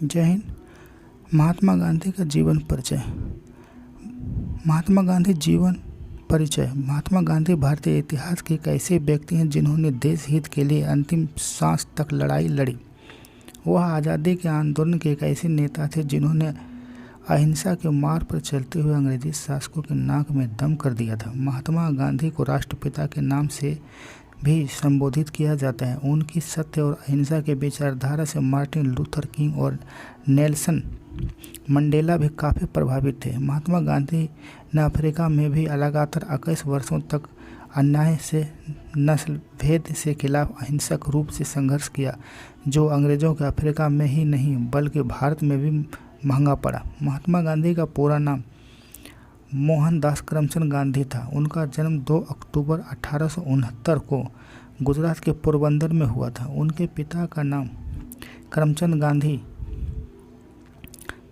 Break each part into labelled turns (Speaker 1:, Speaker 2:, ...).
Speaker 1: जय हिंद। महात्मा गांधी का जीवन परिचय। महात्मा गांधी जीवन परिचय। महात्मा गांधी भारतीय इतिहास के एक ऐसे व्यक्ति हैं जिन्होंने देश हित के लिए अंतिम सांस तक लड़ाई लड़ी। वह आज़ादी के आंदोलन के एक ऐसे नेता थे जिन्होंने अहिंसा के मार्ग पर चलते हुए अंग्रेजी शासकों के नाक में दम कर दिया था। महात्मा गांधी को राष्ट्रपिता के नाम से भी संबोधित किया जाता है। उनकी सत्य और अहिंसा के विचारधारा से मार्टिन लूथर किंग और नेल्सन मंडेला भी काफ़ी प्रभावित थे। महात्मा गांधी ने अफ्रीका में भी लगातार 21 वर्षों तक अन्याय से नस्ल भेद से खिलाफ अहिंसक रूप से संघर्ष किया, जो अंग्रेज़ों के अफ्रीका में ही नहीं बल्कि भारत में भी महंगा पड़ा। महात्मा गांधी का पूरा नाम मोहनदास करमचंद गांधी था। उनका जन्म 2 अक्टूबर 1869 को गुजरात के पोरबंदर में हुआ था। उनके पिता का नाम करमचंद गांधी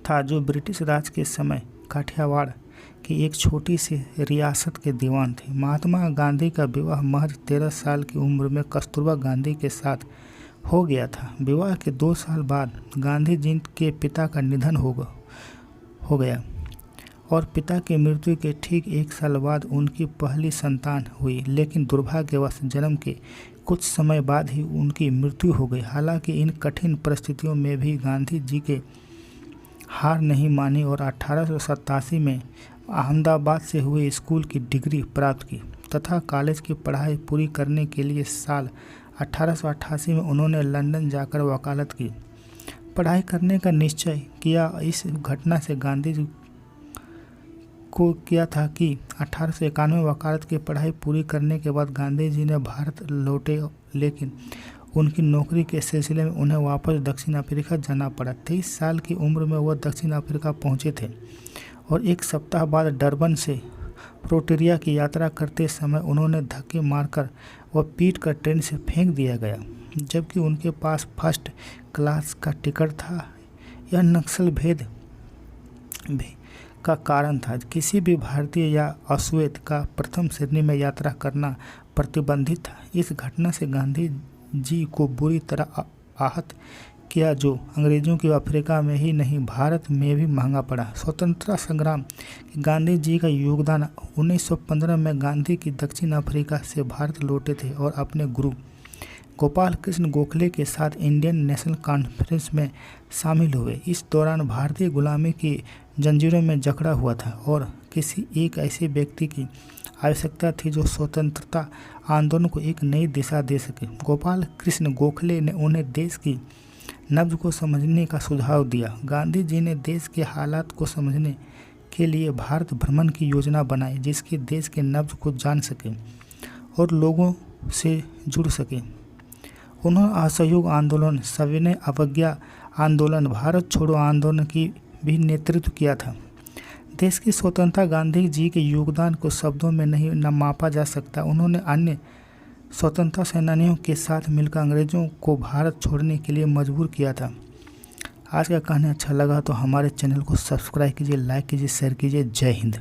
Speaker 1: था, जो ब्रिटिश राज के समय काठियावाड़ की एक छोटी सी रियासत के दीवान थे। महात्मा गांधी का विवाह महज 13 साल की उम्र में कस्तूरबा गांधी के साथ हो गया था। विवाह के 2 साल बाद गांधी जी के पिता का निधन हो गया और पिता की मृत्यु के ठीक 1 साल बाद उनकी पहली संतान हुई, लेकिन दुर्भाग्यवश जन्म के कुछ समय बाद ही उनकी मृत्यु हो गई। हालांकि इन कठिन परिस्थितियों में भी गांधी जी के हार नहीं मानी और 1887 में अहमदाबाद से हुए स्कूल की डिग्री प्राप्त की तथा कॉलेज की पढ़ाई पूरी करने के लिए साल 1888 में उन्होंने लंदन जाकर वकालत की पढ़ाई करने का निश्चय किया। इस घटना से गांधी जी को किया था कि 1891 में वकालत की पढ़ाई पूरी करने के बाद गांधी जी ने भारत लौटे, लेकिन उनकी नौकरी के सिलसिले में उन्हें वापस दक्षिण अफ्रीका जाना पड़ा। 23 साल की उम्र में वह दक्षिण अफ्रीका पहुंचे थे और 1 सप्ताह बाद डरबन से प्रिटोरिया की यात्रा करते समय उन्होंने धक्के मारकर व पीट कर ट्रेन से फेंक दिया गया, जबकि उनके पास फर्स्ट क्लास का टिकट था। यह नक्सल भेद का कारण था। किसी भी भारतीय या अश्वेत का प्रथम श्रेणी में यात्रा करना प्रतिबंधित था। इस घटना से गांधी जी को बुरी तरह आहत किया, जो अंग्रेज़ों की अफ्रीका में ही नहीं भारत में भी महंगा पड़ा। स्वतंत्रता संग्राम गांधी जी का योगदान। 1915 में गांधी की दक्षिण अफ्रीका से भारत लौटे थे और अपने गुरु गोपाल कृष्ण गोखले के साथ इंडियन नेशनल कॉन्फ्रेंस में शामिल हुए। इस दौरान भारतीय गुलामी की जंजीरों में जकड़ा हुआ था और किसी एक ऐसे व्यक्ति की आवश्यकता थी जो स्वतंत्रता आंदोलन को एक नई दिशा दे सके। गोपाल कृष्ण गोखले ने उन्हें देश की नब्ज को समझने का सुझाव दिया। गांधी जी ने देश के हालात को समझने के लिए भारत भ्रमण की योजना बनाई, जिसके देश के नब्ज को जान सके और लोगों से जुड़ सके। उन्होंने असहयोग आंदोलन, सविनय अवज्ञा आंदोलन, भारत छोड़ो आंदोलन की भी नेतृत्व किया था। देश की स्वतंत्रता गांधी जी के योगदान को शब्दों में नहीं मापा जा सकता। उन्होंने अन्य स्वतंत्रता सेनानियों के साथ मिलकर अंग्रेज़ों को भारत छोड़ने के लिए मजबूर किया था। आज का कहानी अच्छा लगा तो हमारे चैनल को सब्सक्राइब कीजिए, लाइक कीजिए, शेयर कीजिए। जय हिंद।